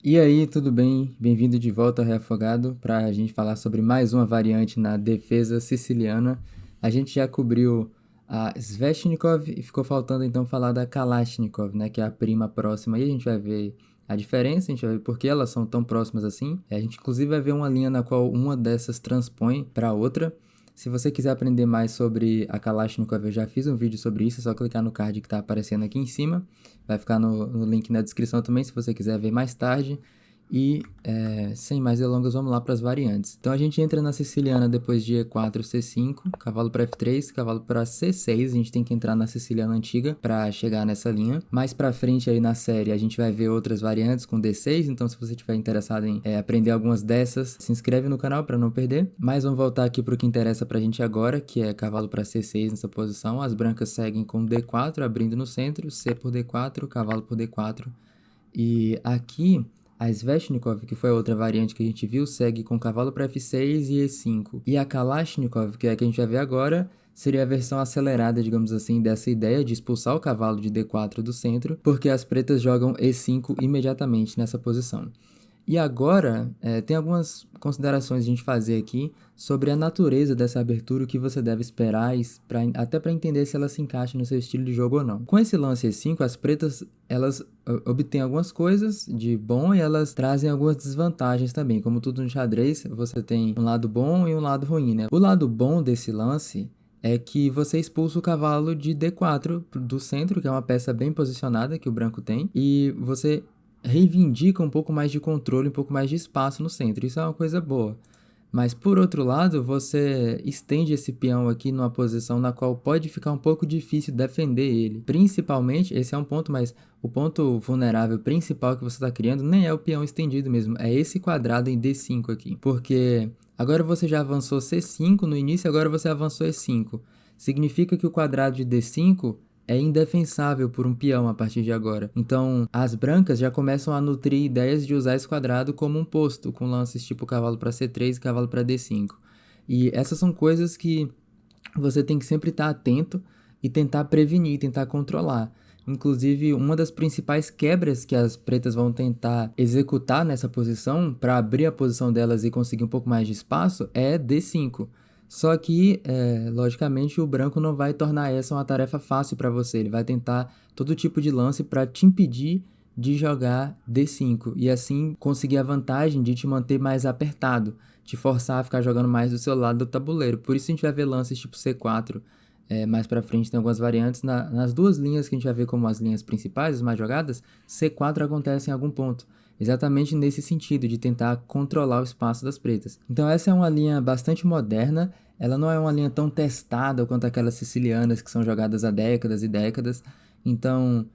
E aí, tudo bem? Bem-vindo de volta ao Reafogado para a gente falar sobre mais uma variante na defesa siciliana. A gente já cobriu a Sveshnikov e ficou faltando então falar da Kalashnikov, né, que é a prima próxima. E a gente vai ver a diferença, a gente vai ver por que elas são tão próximas assim. A gente inclusive vai ver uma linha na qual uma dessas transpõe para a outra. Se você quiser aprender mais sobre a Kalashnikov, eu já fiz um vídeo sobre isso, é só clicar no card que está aparecendo aqui em cima. Vai ficar no link na descrição também, se você quiser ver mais tarde. E, sem mais delongas, vamos lá para as variantes. Então, a gente entra na siciliana depois de E4, C5, cavalo para F3, cavalo para C6. A gente tem que entrar na siciliana antiga para chegar nessa linha. Mais para frente aí na série, a gente vai ver outras variantes com D6. Então, se você estiver interessado em aprender algumas dessas, se inscreve no canal para não perder. Mas vamos voltar aqui para o que interessa para a gente agora, que é cavalo para C6 nessa posição. As brancas seguem com D4, abrindo no centro, C por D4, cavalo por D4. E aqui, a Sveshnikov, que foi a outra variante que a gente viu, segue com cavalo para F6 e E5. E a Kalashnikov, que é a que a gente vai ver agora, seria a versão acelerada, digamos assim, dessa ideia de expulsar o cavalo de D4 do centro, porque as pretas jogam E5 imediatamente nessa posição. E agora, tem algumas considerações a gente fazer aqui sobre a natureza dessa abertura, o que você deve esperar, até para entender se ela se encaixa no seu estilo de jogo ou não. Com esse lance E5, as pretas, elas obtêm algumas coisas de bom e elas trazem algumas desvantagens também. Como tudo no xadrez, você tem um lado bom e um lado ruim, né? O lado bom desse lance é que você expulsa o cavalo de D4 do centro, que é uma peça bem posicionada que o branco tem, e você reivindica um pouco mais de controle, um pouco mais de espaço no centro. Isso é uma coisa boa. Mas por outro lado, você estende esse peão aqui numa posição na qual pode ficar um pouco difícil defender ele. Principalmente, esse é um ponto, mas o ponto vulnerável principal que você está criando nem é o peão estendido mesmo, é esse quadrado em D5 aqui. Porque agora você já avançou C5 no início, agora você avançou E5. Significa que o quadrado de D5 é indefensável por um peão a partir de agora. Então, as brancas já começam a nutrir ideias de usar esse quadrado como um posto, com lances tipo cavalo para C3 e cavalo para D5. E essas são coisas que você tem que sempre estar atento e tentar prevenir, tentar controlar. Inclusive, uma das principais quebras que as pretas vão tentar executar nessa posição, para abrir a posição delas e conseguir um pouco mais de espaço, é D5. Só que, logicamente, o branco não vai tornar essa uma tarefa fácil para você. Ele vai tentar todo tipo de lance para te impedir de jogar D5 e assim conseguir a vantagem de te manter mais apertado, te forçar a ficar jogando mais do seu lado do tabuleiro. Por isso a gente vai ver lances tipo C4. Mais para frente tem algumas variantes. Nas duas linhas que a gente vai ver como as linhas principais, as mais jogadas, C4 acontece em algum ponto. Exatamente nesse sentido, de tentar controlar o espaço das pretas. Então essa é uma linha bastante moderna, ela não é uma linha tão testada quanto aquelas sicilianas que são jogadas há décadas e décadas. Então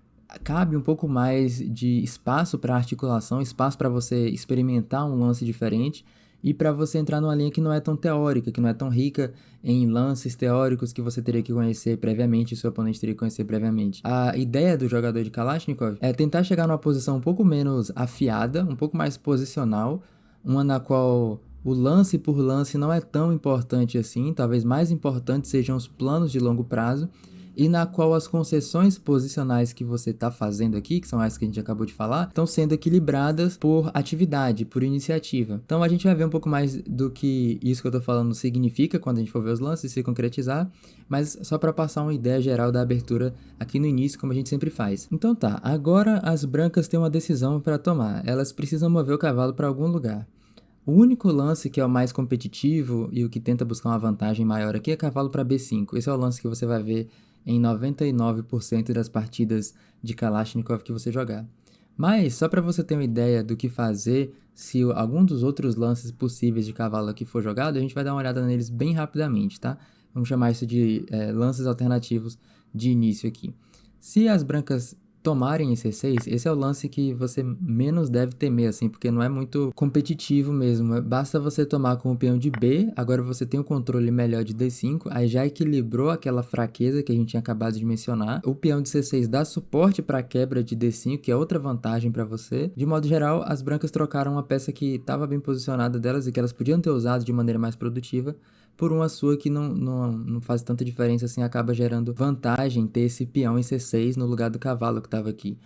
cabe um pouco mais de espaço para articulação, espaço para você experimentar um lance diferente e para você entrar numa linha que não é tão teórica, que não é tão rica em lances teóricos que você teria que conhecer previamente e seu oponente teria que conhecer previamente. A ideia do jogador de Kalashnikov é tentar chegar numa posição um pouco menos afiada, um pouco mais posicional, uma na qual o lance por lance não é tão importante assim, talvez mais importante sejam os planos de longo prazo, e na qual as concessões posicionais que você está fazendo aqui, que são as que a gente acabou de falar, estão sendo equilibradas por atividade, por iniciativa. Então a gente vai ver um pouco mais do que isso que eu estou falando significa quando a gente for ver os lances e se concretizar, mas só para passar uma ideia geral da abertura aqui no início, como a gente sempre faz. Então tá, agora as brancas têm uma decisão para tomar, elas precisam mover o cavalo para algum lugar. O único lance que é o mais competitivo e o que tenta buscar uma vantagem maior aqui é cavalo para B5. Esse é o lance que você vai ver em 99% das partidas de Kalashnikov que você jogar. Mas, só para você ter uma ideia do que fazer se algum dos outros lances possíveis de cavalo aqui for jogado, a gente vai dar uma olhada neles bem rapidamente, tá? Vamos chamar isso de lances alternativos de início aqui. Se as brancas tomarem em C6, esse é o lance que você menos deve temer, assim, porque não é muito competitivo mesmo. Basta você tomar com o peão de B, agora você tem o controle melhor de D5, aí já equilibrou aquela fraqueza que a gente tinha acabado de mencionar. O peão de C6 dá suporte para a quebra de D5, que é outra vantagem para você. De modo geral, as brancas trocaram uma peça que estava bem posicionada delas e que elas podiam ter usado de maneira mais produtiva por uma sua que não faz tanta diferença assim, acaba gerando vantagem ter esse peão em C6 no lugar do cavalo que estava aqui.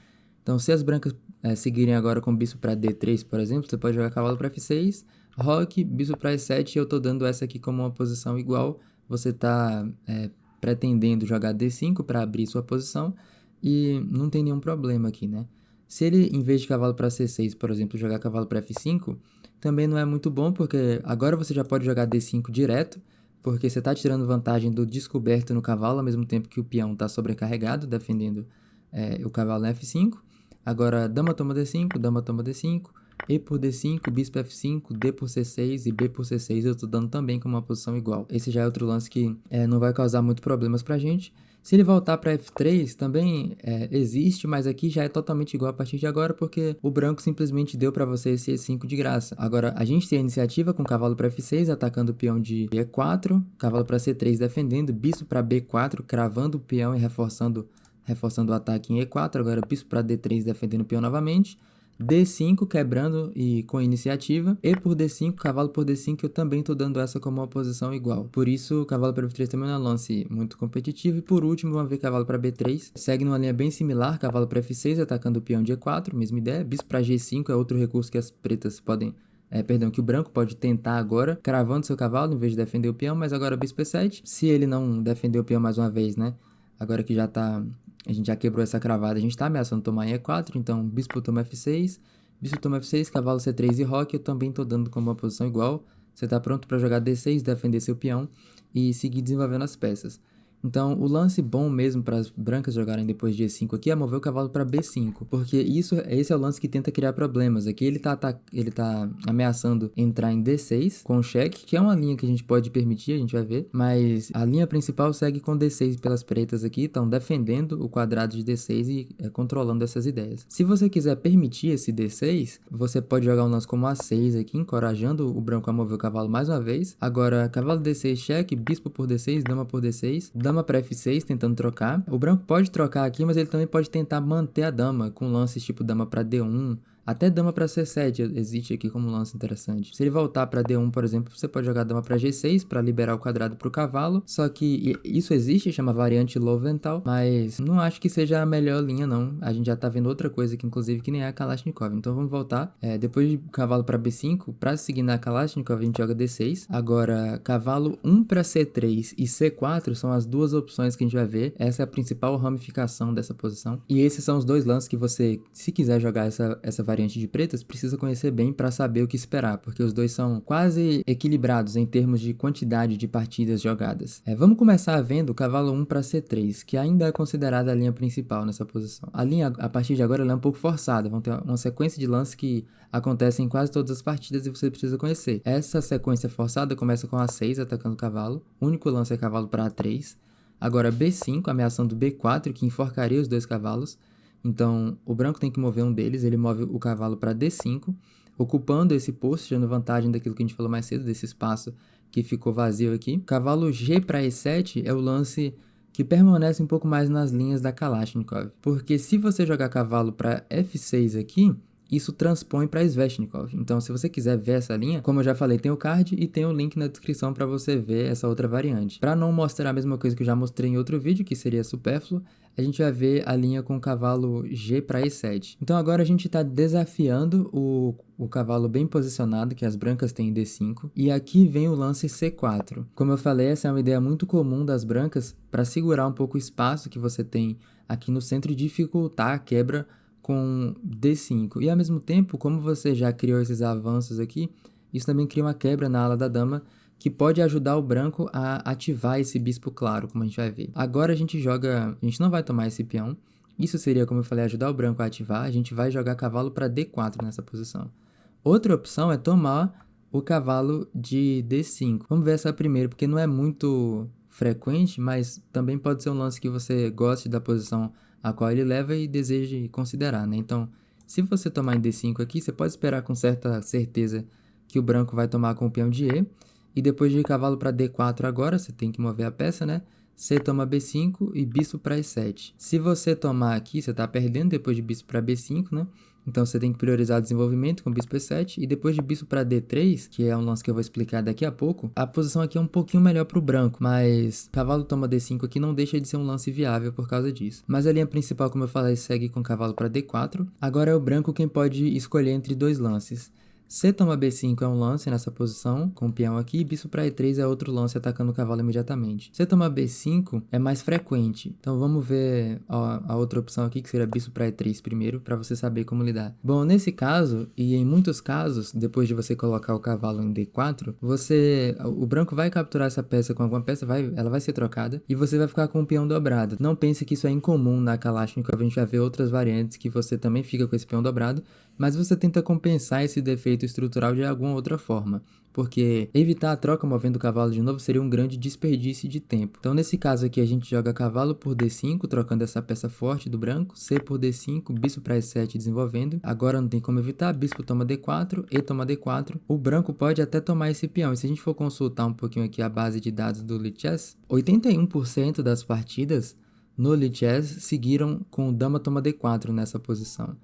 Então, se as brancas seguirem agora com bispo para D3, por exemplo, você pode jogar cavalo para F6, roque, bispo para E7, e eu estou dando essa aqui como uma posição igual. Você está pretendendo jogar D5 para abrir sua posição e não tem nenhum problema aqui, né? Se ele, em vez de cavalo para C6, por exemplo, jogar cavalo para F5, também não é muito bom, porque agora você já pode jogar D5 direto, porque você está tirando vantagem do descoberto no cavalo, ao mesmo tempo que o peão está sobrecarregado, defendendo o cavalo na F5. Agora, dama toma D5, dama toma D5, E por D5, bispo F5, D por C6 e B por C6 eu estou dando também como uma posição igual. Esse já é outro lance que não vai causar muitos problemas pra gente. Se ele voltar para F3, também existe, mas aqui já é totalmente igual a partir de agora, porque o branco simplesmente deu para você esse E5 de graça. Agora, a gente tem a iniciativa com cavalo para F6, atacando o peão de E4, cavalo para C3 defendendo, bispo para B4, cravando o peão e reforçando o ataque em E4, agora bispo para D3 defendendo o peão novamente, D5 quebrando e com iniciativa, E por D5, cavalo por D5, eu também estou dando essa como uma posição igual. Por isso, cavalo para F3 também é um lance muito competitivo. E por último, vamos ver cavalo para B3, segue numa linha bem similar, cavalo para F6, atacando o peão de E4, mesma ideia, bispo para G5 é outro recurso que as pretas podem... que o branco pode tentar agora, cravando seu cavalo em vez de defender o peão, mas agora bispo E7, se ele não defender o peão mais uma vez, né? Agora que a gente já quebrou essa cravada, a gente está ameaçando tomar em E4, então bispo toma F6, bispo toma F6, cavalo C3 e roque, eu também estou dando como uma posição igual. Você está pronto para jogar D6, defender seu peão e seguir desenvolvendo as peças. Então, o lance bom mesmo para as brancas jogarem depois de E5 aqui é mover o cavalo para B5, porque esse é o lance que tenta criar problemas. Aqui ele tá ameaçando entrar em D6 com cheque, que é uma linha que a gente pode permitir, a gente vai ver, mas a linha principal segue com D6 pelas pretas aqui, estão defendendo o quadrado de D6 e controlando essas ideias. Se você quiser permitir esse D6, você pode jogar um lance como A6 aqui, encorajando o branco a mover o cavalo mais uma vez. Agora, cavalo D6 cheque, bispo por D6, dama por D6, dama para F6 tentando trocar. O branco pode trocar aqui, mas ele também pode tentar manter a dama com lances tipo dama para D1, até dama para C7 existe aqui como lance interessante. Se ele voltar para D1, por exemplo, você pode jogar dama para G6 para liberar o quadrado para o cavalo. Só que isso existe, chama variante Lowenthal, mas não acho que seja a melhor linha não. A gente já tá vendo outra coisa que inclusive que nem é a Kalashnikov. Então vamos voltar. Depois de cavalo para B5, para seguir na Kalashnikov a gente joga D6. Agora cavalo 1 para C3 e C4 são as duas opções que a gente vai ver. Essa é a principal ramificação dessa posição. E esses são os dois lances que você, se quiser jogar essa variante de pretas, precisa conhecer bem para saber o que esperar, porque os dois são quase equilibrados em termos de quantidade de partidas jogadas. Vamos começar vendo o cavalo 1 para C3, que ainda é considerada a linha principal nessa posição. A linha, a partir de agora, ela é um pouco forçada, vão ter uma sequência de lances que acontecem em quase todas as partidas e você precisa conhecer. Essa sequência forçada começa com A6 atacando o cavalo, o único lance é cavalo para A3, agora B5 ameaçando B4, que enforcaria os dois cavalos. Então, o branco tem que mover um deles, ele move o cavalo para D5, ocupando esse posto, dando vantagem daquilo que a gente falou mais cedo, desse espaço que ficou vazio aqui. Cavalo G para E7 é o lance que permanece um pouco mais nas linhas da Kalashnikov, porque se você jogar cavalo para F6 aqui, isso transpõe para Sveshnikov. Então, se você quiser ver essa linha, como eu já falei, tem o card e tem o link na descrição para você ver essa outra variante. Para não mostrar a mesma coisa que eu já mostrei em outro vídeo, que seria supérfluo, a gente vai ver a linha com o cavalo G para E7. Então, agora a gente está desafiando o cavalo bem posicionado, que as brancas têm em D5. E aqui vem o lance C4. Como eu falei, essa é uma ideia muito comum das brancas para segurar um pouco o espaço que você tem aqui no centro e dificultar a quebra com D5. E ao mesmo tempo, como você já criou esses avanços aqui, isso também cria uma quebra na ala da dama, que pode ajudar o branco a ativar esse bispo claro, como a gente vai ver. Agora a gente não vai tomar esse peão. Isso seria, como eu falei, ajudar o branco a ativar. A gente vai jogar cavalo para D4 nessa posição. Outra opção é tomar o cavalo de D5. Vamos ver essa primeiro, porque não é muito frequente, mas também pode ser um lance que você goste da posição a qual ele leva e deseje considerar, né? Então, se você tomar em D5 aqui, você pode esperar com certa certeza que o branco vai tomar com o peão de E, e depois de cavalo para D4 agora, você tem que mover a peça, né? C toma B5 e bispo para E7. Se você tomar aqui, você está perdendo depois de bispo para B5, né? Então você tem que priorizar desenvolvimento com bispo E7 e depois de bispo para D3, que é um lance que eu vou explicar daqui a pouco, a posição aqui é um pouquinho melhor para o branco, mas cavalo toma D5 aqui não deixa de ser um lance viável por causa disso. Mas a linha principal, como eu falei, segue com cavalo para D4. Agora é o branco quem pode escolher entre dois lances. C toma B5 é um lance nessa posição, com o peão aqui, e bispo para E3 é outro lance atacando o cavalo imediatamente. C toma B5 é mais frequente, então vamos ver a outra opção aqui, que seria bispo para E3 primeiro, para você saber como lidar. Bom, nesse caso, e em muitos casos, depois de você colocar o cavalo em D4, o branco vai capturar essa peça com alguma peça, ela vai ser trocada, e você vai ficar com o peão dobrado. Não pense que isso é incomum na Kalashnikov, a gente vai ver outras variantes que você também fica com esse peão dobrado, mas você tenta compensar esse defeito estrutural de alguma outra forma, porque evitar a troca movendo o cavalo de novo seria um grande desperdício de tempo. Então nesse caso aqui a gente joga cavalo por D5, trocando essa peça forte do branco, C por D5, bispo para E7 desenvolvendo. Agora não tem como evitar, bispo toma D4, E toma D4. O branco pode até tomar esse peão, e se a gente for consultar um pouquinho aqui a base de dados do Lichess, 81% das partidas no Lichess seguiram com dama toma D4 nessa posição.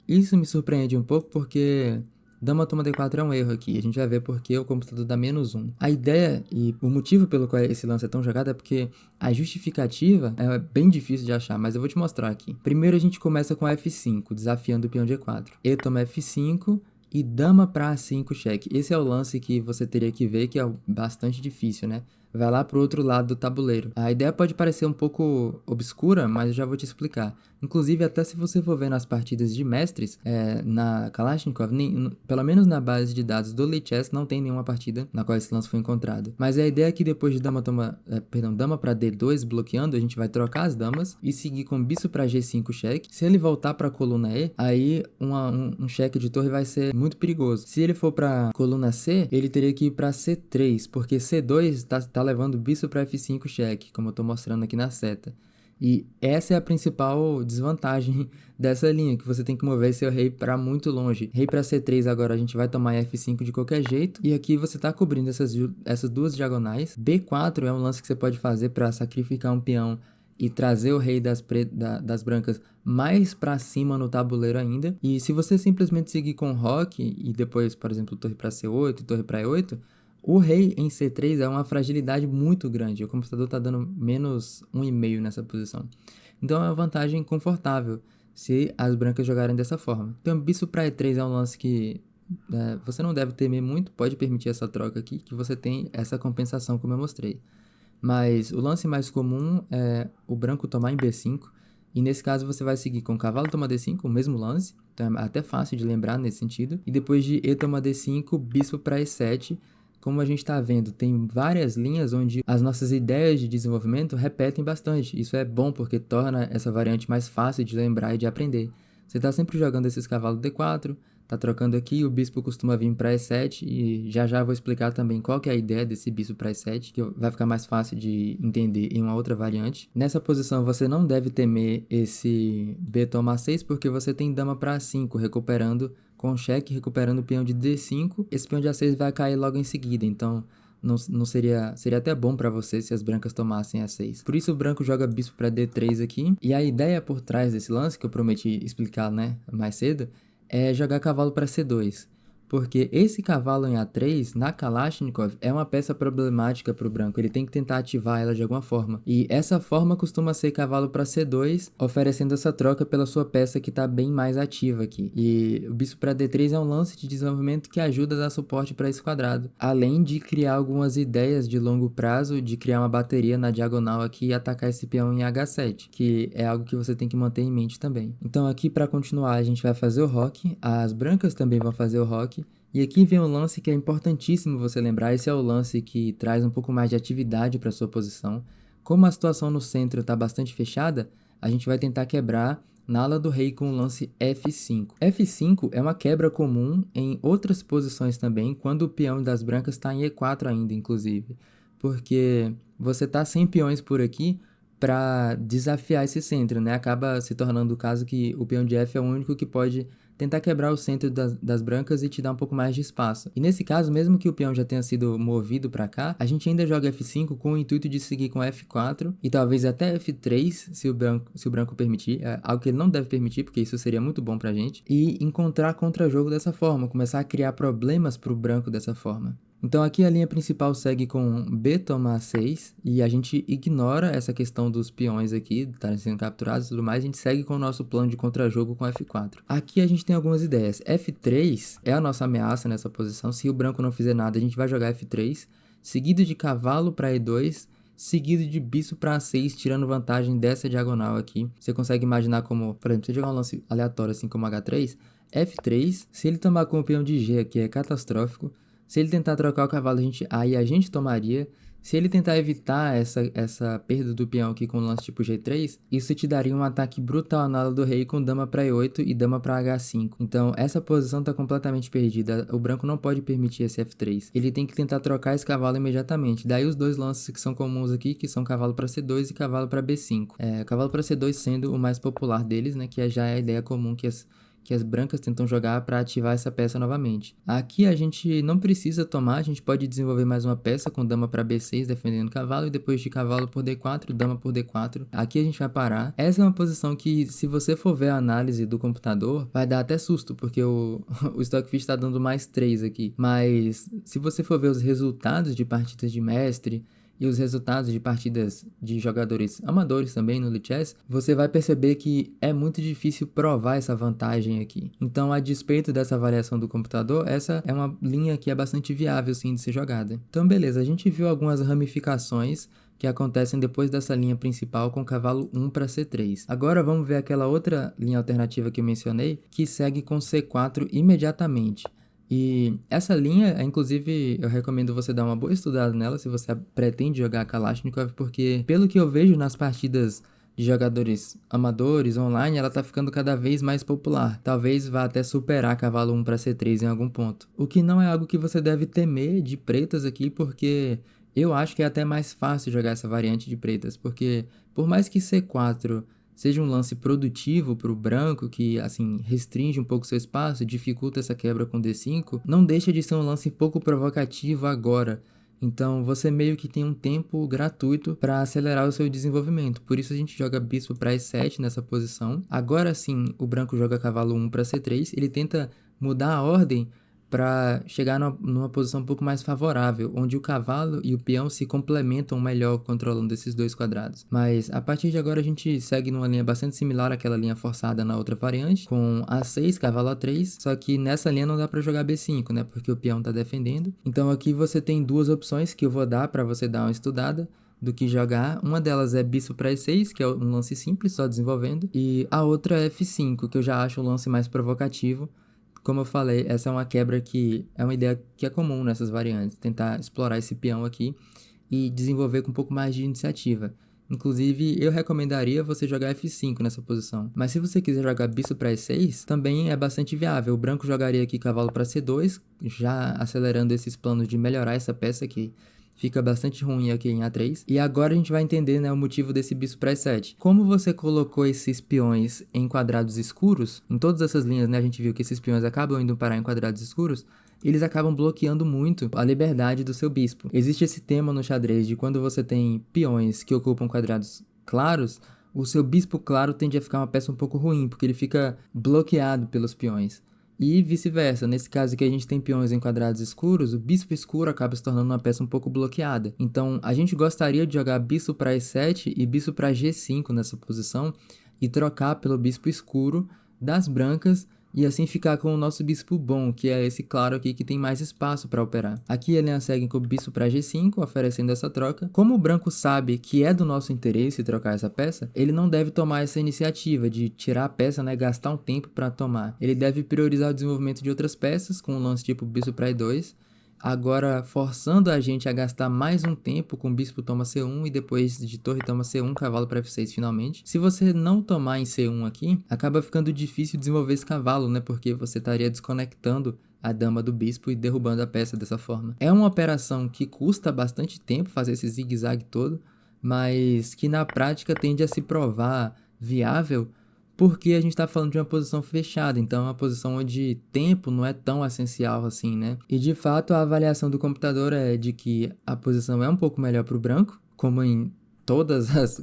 Isso me surpreende um pouco porque dama toma D4 é um erro aqui. A gente vai ver porque o computador dá -1. A ideia e o motivo pelo qual esse lance é tão jogado é porque a justificativa é bem difícil de achar, mas eu vou te mostrar aqui. Primeiro a gente começa com F5, desafiando o peão de E4. E toma F5 e dama para A5 cheque. Esse é o lance que você teria que ver, que é bastante difícil, né? Vai lá pro outro lado do tabuleiro. A ideia pode parecer um pouco obscura, mas eu já vou te explicar. Inclusive, até se você for ver nas partidas de mestres, na Kalashnikov, pelo menos na base de dados do Lichess, não tem nenhuma partida na qual esse lance foi encontrado. Mas a ideia é que depois de dama para D2 bloqueando, a gente vai trocar as damas e seguir com bispo para G5 cheque. Se ele voltar para coluna E, aí um cheque de torre vai ser muito perigoso. Se ele for para coluna C, ele teria que ir para C3, porque C2 tá levando bispo para F5 cheque, como eu tô mostrando aqui na seta. E essa é a principal desvantagem dessa linha, que você tem que mover seu rei para muito longe. Rei para C3 agora a gente vai tomar F5 de qualquer jeito, e aqui você está cobrindo essas duas diagonais. B4 é um lance que você pode fazer para sacrificar um peão e trazer o rei das brancas mais para cima no tabuleiro ainda. E se você simplesmente seguir com roque e depois, por exemplo, torre para C8 e torre para E8, o rei em C3 é uma fragilidade muito grande. O computador está dando -1,5 nessa posição. Então é uma vantagem confortável se as brancas jogarem dessa forma. Então bispo para E3 é um lance que você não deve temer muito. Pode permitir essa troca aqui, que você tem essa compensação como eu mostrei. Mas o lance mais comum é o branco tomar em B5. E nesse caso você vai seguir com cavalo toma D5, o mesmo lance. Então é até fácil de lembrar nesse sentido. E depois de E toma D5, bispo para E7. Como a gente está vendo, tem várias linhas onde as nossas ideias de desenvolvimento repetem bastante. Isso é bom porque torna essa variante mais fácil de lembrar e de aprender. Você está sempre jogando esses cavalos D4, está trocando aqui, o bispo costuma vir para E7 e já vou explicar também qual que é a ideia desse bispo para E7, que vai ficar mais fácil de entender em uma outra variante. Nessa posição você não deve temer esse B toma 6 porque você tem dama para A5, recuperando com cheque, recuperando o peão de D5, esse peão de A6 vai cair logo em seguida, então não seria até bom para você se as brancas tomassem A6. Por isso o branco joga bispo para D3 aqui, e a ideia por trás desse lance, que eu prometi explicar, né, mais cedo, é jogar cavalo para C2. Porque esse cavalo em A3, na Kalashnikov, é uma peça problemática para o branco. Ele tem que tentar ativar ela de alguma forma. E essa forma costuma ser cavalo para C2, oferecendo essa troca pela sua peça que está bem mais ativa aqui. E o bispo para D3 é um lance de desenvolvimento que ajuda a dar suporte para esse quadrado. Além de criar algumas ideias de longo prazo, de criar uma bateria na diagonal aqui e atacar esse peão em H7, que é algo que você tem que manter em mente também. Então aqui, para continuar, a gente vai fazer o roque. As brancas também vão fazer o roque. E aqui vem um lance que é importantíssimo você lembrar. Esse é o lance que traz um pouco mais de atividade para sua posição. Como a situação no centro está bastante fechada, a gente vai tentar quebrar na ala do rei com o lance F5. F5 é uma quebra comum em outras posições também, quando o peão das brancas está em E4 ainda, inclusive. Porque você está sem peões por aqui para desafiar esse centro, né? Acaba se tornando o caso que o peão de F é o único que pode tentar quebrar o centro das brancas e te dar um pouco mais de espaço. E nesse caso, mesmo que o peão já tenha sido movido para cá, a gente ainda joga F5 com o intuito de seguir com F4 e talvez até F3, se o branco permitir, algo que ele não deve permitir, porque isso seria muito bom pra gente, e encontrar contra-jogo dessa forma, começar a criar problemas pro branco dessa forma. Então aqui a linha principal segue com B toma A6 e a gente ignora essa questão dos peões aqui, estarem sendo capturados e tudo mais, a gente segue com o nosso plano de contra-jogo com F4. Aqui a gente tem algumas ideias. F3 é a nossa ameaça nessa posição, se o branco não fizer nada a gente vai jogar F3, seguido de cavalo para E2, seguido de bispo para A6, tirando vantagem dessa diagonal aqui. Você consegue imaginar como, por exemplo, você jogar um lance aleatório assim como H3, F3, se ele tomar com o peão de G aqui é catastrófico. Se ele tentar trocar o cavalo, aí a gente tomaria. Se ele tentar evitar essa perda do peão aqui com o lance tipo G3, isso te daria um ataque brutal na ala do rei com dama para E8 e dama para H5. Então essa posição está completamente perdida. O branco não pode permitir esse F3. Ele tem que tentar trocar esse cavalo imediatamente. Daí os dois lances que são comuns aqui, que são cavalo para C2 e cavalo para B5. Cavalo para C2 sendo o mais popular deles, né? Que já é a ideia comum que as brancas tentam jogar para ativar essa peça novamente. Aqui a gente não precisa tomar, a gente pode desenvolver mais uma peça com dama para B6 defendendo o cavalo e depois de cavalo por D4, dama por D4. Aqui a gente vai parar. Essa é uma posição que, se você for ver a análise do computador, vai dar até susto, porque o Stockfish está dando mais 3 aqui. Mas se você for ver os resultados de partidas de mestre e os resultados de partidas de jogadores amadores também no Lichess, você vai perceber que é muito difícil provar essa vantagem aqui. Então, a despeito dessa avaliação do computador, essa é uma linha que é bastante viável sim de ser jogada. Então, beleza, a gente viu algumas ramificações que acontecem depois dessa linha principal com cavalo 1 para C3. Agora vamos ver aquela outra linha alternativa que eu mencionei, que segue com C4 imediatamente. E essa linha, inclusive, eu recomendo você dar uma boa estudada nela se você pretende jogar Kalashnikov, porque pelo que eu vejo nas partidas de jogadores amadores online, ela tá ficando cada vez mais popular. Talvez vá até superar cavalo 1 para C3 em algum ponto. O que não é algo que você deve temer de pretas aqui, porque eu acho que é até mais fácil jogar essa variante de pretas, porque por mais que C4 seja um lance produtivo para o branco, que assim restringe um pouco seu espaço, dificulta essa quebra com D5, não deixa de ser um lance pouco provocativo agora. Então você meio que tem um tempo gratuito para acelerar o seu desenvolvimento. Por isso a gente joga bispo para E7 nessa posição. Agora sim, o branco joga cavalo 1 para C3, ele tenta mudar a ordem para chegar numa posição um pouco mais favorável, onde o cavalo e o peão se complementam melhor controlando esses dois quadrados. Mas a partir de agora a gente segue numa linha bastante similar àquela linha forçada na outra variante, com A6, cavalo A3, só que nessa linha não dá para jogar B5, né, porque o peão está defendendo. Então aqui você tem duas opções que eu vou dar para você dar uma estudada do que jogar. Uma delas é bispo para E6, que é um lance simples, só desenvolvendo, e a outra é F5, que eu já acho um lance mais provocativo. Como eu falei, essa é uma quebra que é uma ideia que é comum nessas variantes, tentar explorar esse peão aqui e desenvolver com um pouco mais de iniciativa. Inclusive, eu recomendaria você jogar F5 nessa posição. Mas se você quiser jogar bispo para E6, também é bastante viável. O branco jogaria aqui cavalo para C2, já acelerando esses planos de melhorar essa peça aqui. Fica bastante ruim aqui em A3. E agora a gente vai entender, né, o motivo desse bispo para E7. Como você colocou esses peões em quadrados escuros, em todas essas linhas, né, a gente viu que esses peões acabam indo parar em quadrados escuros, eles acabam bloqueando muito a liberdade do seu bispo. Existe esse tema no xadrez de quando você tem peões que ocupam quadrados claros, o seu bispo claro tende a ficar uma peça um pouco ruim, porque ele fica bloqueado pelos peões. E vice-versa, nesse caso aqui a gente tem peões em quadrados escuros, o bispo escuro acaba se tornando uma peça um pouco bloqueada. Então a gente gostaria de jogar bispo para E7 e bispo para G5 nessa posição e trocar pelo bispo escuro das brancas e assim ficar com o nosso bispo bom, que é esse claro aqui que tem mais espaço para operar. Aqui a linha segue com o bispo para G5, oferecendo essa troca. Como o branco sabe que é do nosso interesse trocar essa peça, ele não deve tomar essa iniciativa de tirar a peça, né, gastar um tempo para tomar. Ele deve priorizar o desenvolvimento de outras peças, com um lance tipo bispo para E2, agora forçando a gente a gastar mais um tempo com bispo toma C1 e depois de torre toma C1, cavalo para F6 finalmente. Se você não tomar em C1 aqui, acaba ficando difícil desenvolver esse cavalo, né? Porque você estaria desconectando a dama do bispo e derrubando a peça dessa forma. É uma operação que custa bastante tempo fazer esse zigue-zague todo, mas que na prática tende a se provar viável, porque a gente está falando de uma posição fechada, então é uma posição onde tempo não é tão essencial assim, né? E de fato a avaliação do computador é de que a posição é um pouco melhor para o branco, como em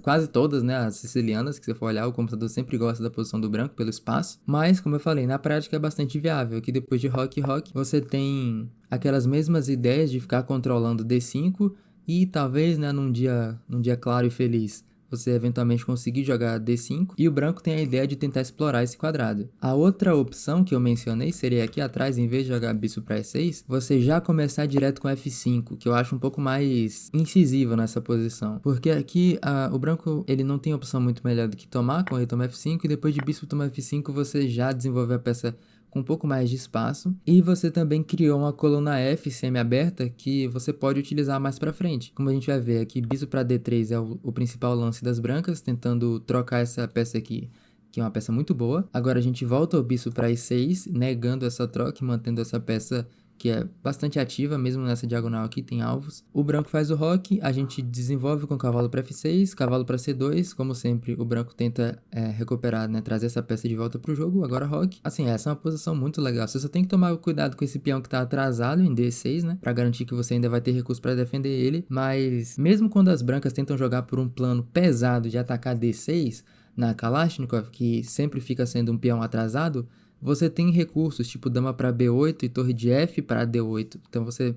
quase todas, né, as sicilianas, que você for olhar, o computador sempre gosta da posição do branco pelo espaço, mas, como eu falei, na prática é bastante viável, que depois de rock, você tem aquelas mesmas ideias de ficar controlando D5 e talvez, né, num dia claro e feliz, você eventualmente conseguir jogar D5, e o branco tem a ideia de tentar explorar esse quadrado. A outra opção que eu mencionei seria aqui atrás, em vez de jogar bispo para E6, você já começar direto com F5, que eu acho um pouco mais incisivo nessa posição, porque aqui o branco ele não tem opção muito melhor do que tomar, com rei toma F5, e depois de bispo toma F5 você já desenvolve a peça com um pouco mais de espaço, e você também criou uma coluna F semi-aberta que você pode utilizar mais para frente. Como a gente vai ver aqui, bispo para D3 é o principal lance das brancas, tentando trocar essa peça aqui, que é uma peça muito boa. Agora a gente volta o bispo para E6, negando essa troca e mantendo essa peça que é bastante ativa, mesmo nessa diagonal aqui tem alvos. O branco faz o roque, a gente desenvolve com cavalo para F6, cavalo para C2, como sempre o branco tenta recuperar, né, trazer essa peça de volta para o jogo, agora roque. Assim, essa é uma posição muito legal, você só tem que tomar cuidado com esse peão que está atrasado em D6, né, para garantir que você ainda vai ter recurso para defender ele, mas mesmo quando as brancas tentam jogar por um plano pesado de atacar D6, na Kalashnikov, que sempre fica sendo um peão atrasado, você tem recursos, tipo dama para B8 e torre de F para D8. Então você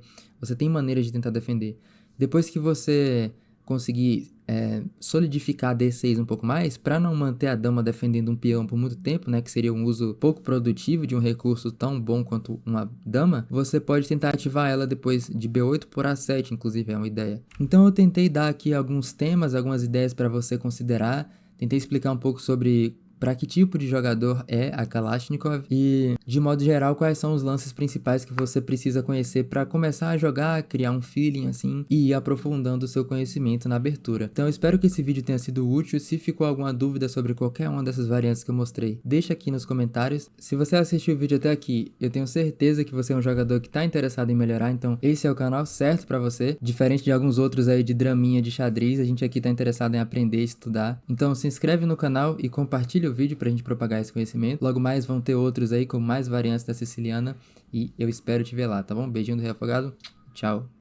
tem maneiras de tentar defender. Depois que você conseguir solidificar D6 um pouco mais, para não manter a dama defendendo um peão por muito tempo, né, que seria um uso pouco produtivo de um recurso tão bom quanto uma dama, você pode tentar ativar ela depois de B8 por A7, inclusive é uma ideia. Então eu tentei dar aqui alguns temas, algumas ideias para você considerar, tentei explicar um pouco sobre para que tipo de jogador é a Kalashnikov e, de modo geral, quais são os lances principais que você precisa conhecer para começar a jogar, criar um feeling assim e ir aprofundando o seu conhecimento na abertura. Então eu espero que esse vídeo tenha sido útil. Se ficou alguma dúvida sobre qualquer uma dessas variantes que eu mostrei, deixa aqui nos comentários. Se você assistiu o vídeo até aqui, eu tenho certeza que você é um jogador que está interessado em melhorar, então esse é o canal certo para você. Diferente de alguns outros aí de draminha de xadrez, a gente aqui está interessado em aprender e estudar. Então se inscreve no canal e compartilha o vídeo pra gente propagar esse conhecimento. Logo mais vão ter outros aí com mais variantes da siciliana e eu espero te ver lá, tá bom? Beijinho do Rei Afogado, tchau!